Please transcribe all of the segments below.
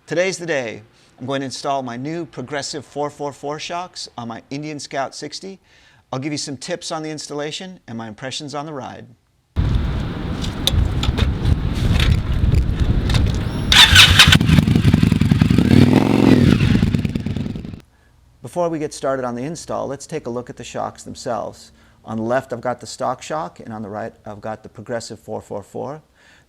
Today's the day. I'm going to install my new Progressive 444 shocks on my Indian Scout 60. I'll give you some tips on the installation and my impressions on the ride. Before we get started on the install, let's take a look at the shocks themselves. On the left, I've got the stock shock, and on the right, I've got the Progressive 444.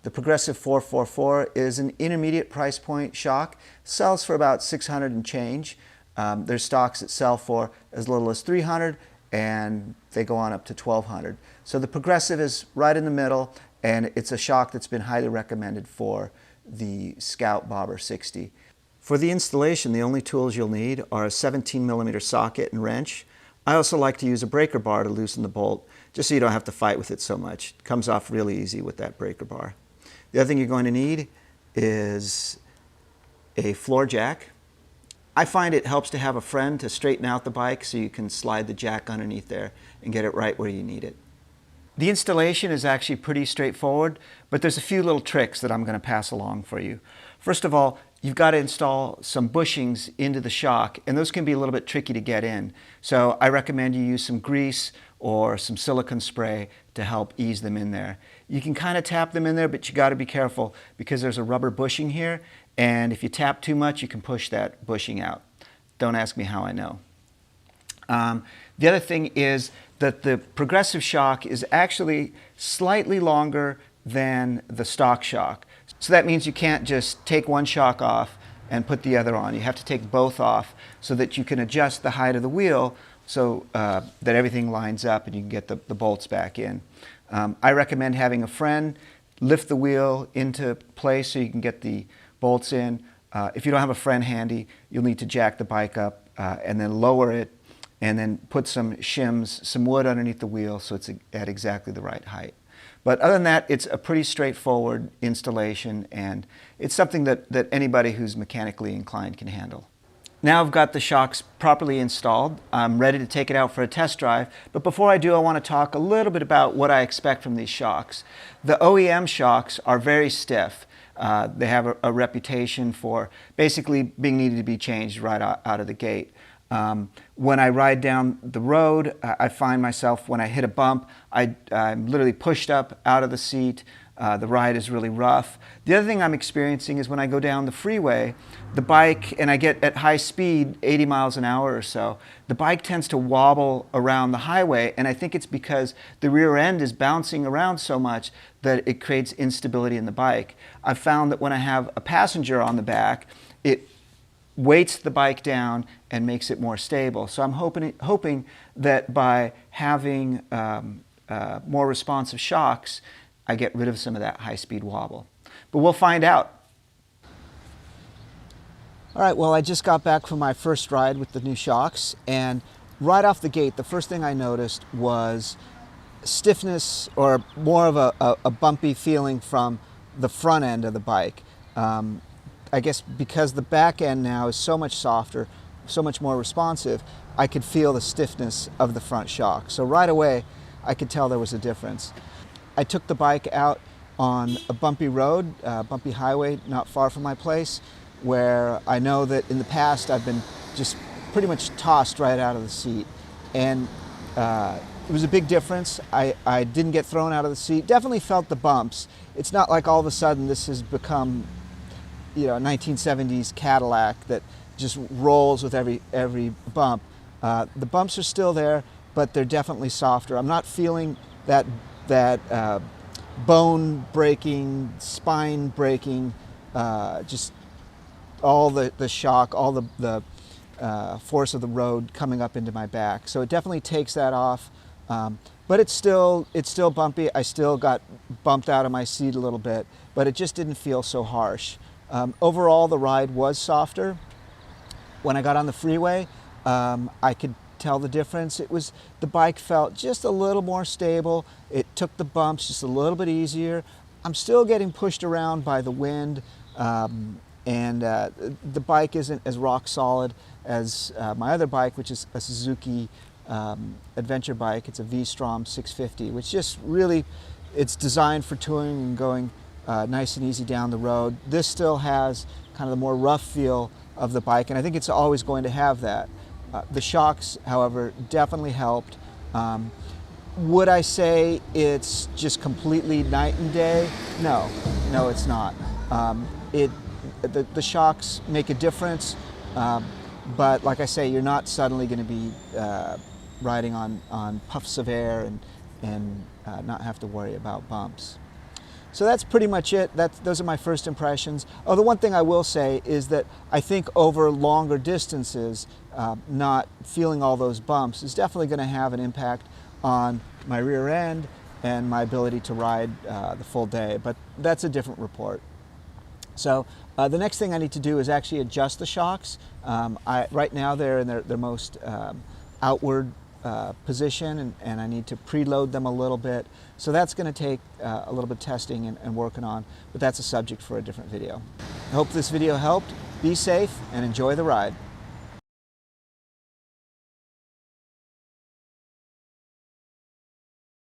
The Progressive 444 is an intermediate price point shock, sells for about $600 and change. There's stocks that sell for as little as $300, and they go on up to $1,200. So the Progressive is right in the middle, and it's a shock that's been highly recommended for the Scout Bobber 60. For the installation, the only tools you'll need are a 17mm socket and wrench. I also like to use a breaker bar to loosen the bolt, just so you don't have to fight with it so much. It comes off really easy with that breaker bar. The other thing you're going to need is a floor jack. I find it helps to have a friend to straighten out the bike so you can slide the jack underneath there and get it right where you need it. The installation is actually pretty straightforward, but there's a few little tricks that I'm going to pass along for you. First of all, you've got to install some bushings into the shock, and those can be a little bit tricky to get in. So I recommend you use some grease or some silicone spray to help ease them in there. You can kind of tap them in there, but you got to be careful because there's a rubber bushing here, and if you tap too much, you can push that bushing out. Don't ask me how I know. The other thing is that the Progressive shock is actually slightly longer than the stock shock. So that means you can't just take one shock off and put the other on. You have to take both off so that you can adjust the height of the wheel so that everything lines up and you can get the bolts back in. I recommend having a friend lift the wheel into place so you can get the bolts in. If you don't have a friend handy, you'll need to jack the bike up and then lower it and then put some shims, some wood underneath the wheel so it's at exactly the right height. But other than that, it's a pretty straightforward installation, and it's something that anybody who's mechanically inclined can handle. Now I've got the shocks properly installed. I'm ready to take it out for a test drive, but before I do, I want to talk a little bit about what I expect from these shocks. The OEM shocks are very stiff. They have a reputation for basically being needed to be changed right out of the gate. When I ride down the road, I find myself, when I hit a bump, I'm literally pushed up out of the seat. The ride is really rough. The other thing I'm experiencing is when I go down the freeway, the bike, and I get at high speed, 80 miles an hour or so, the bike tends to wobble around the highway, and I think it's because the rear end is bouncing around so much that it creates instability in the bike. I've found that when I have a passenger on the back, it weights the bike down and makes it more stable. So I'm hoping that by having more responsive shocks, I get rid of some of that high-speed wobble. But we'll find out. All right, well, I just got back from my first ride with the new shocks, and right off the gate, the first thing I noticed was stiffness, or more of a bumpy feeling from the front end of the bike. I guess because the back end now is so much softer, so much more responsive, I could feel the stiffness of the front shock. So right away, I could tell there was a difference. I took the bike out on a bumpy road, bumpy highway not far from my place, where I know that in the past I've been just pretty much tossed right out of the seat. And it was a big difference. I didn't get thrown out of the seat. Definitely felt the bumps. It's not like all of a sudden this has become, you know, a 1970s Cadillac that just rolls with every bump. The bumps are still there, but they're definitely softer. I'm not feeling that bone breaking, spine breaking, just all the shock, all the force of the road coming up into my back. So it definitely takes that off, but it's still bumpy. I still got bumped out of my seat a little bit, but it just didn't feel so harsh. Overall, the ride was softer. When I got on the freeway, I could tell the difference. The bike felt just a little more stable. It took the bumps just a little bit easier. I'm still getting pushed around by the wind, and the bike isn't as rock solid as my other bike, which is a Suzuki adventure bike. It's a V-Strom 650, which just really, it's designed for touring and going nice and easy down the road. This still has kind of the more rough feel of the bike, and I think it's always going to have that. The shocks, however, definitely helped. Would I say it's just completely night and day? No, it's not. The shocks make a difference, but like I say, you're not suddenly going to be riding on puffs of air and not have to worry about bumps. So that's pretty much it. Those are my first impressions. Oh, the one thing I will say is that I think over longer distances, not feeling all those bumps is definitely going to have an impact on my rear end and my ability to ride the full day, but that's a different report. So the next thing I need to do is actually adjust the shocks. Right now they're in their most outward position, and I need to preload them a little bit. So that's going to take a little bit of testing and working on, but that's a subject for a different video. I hope this video helped. Be safe and enjoy the ride.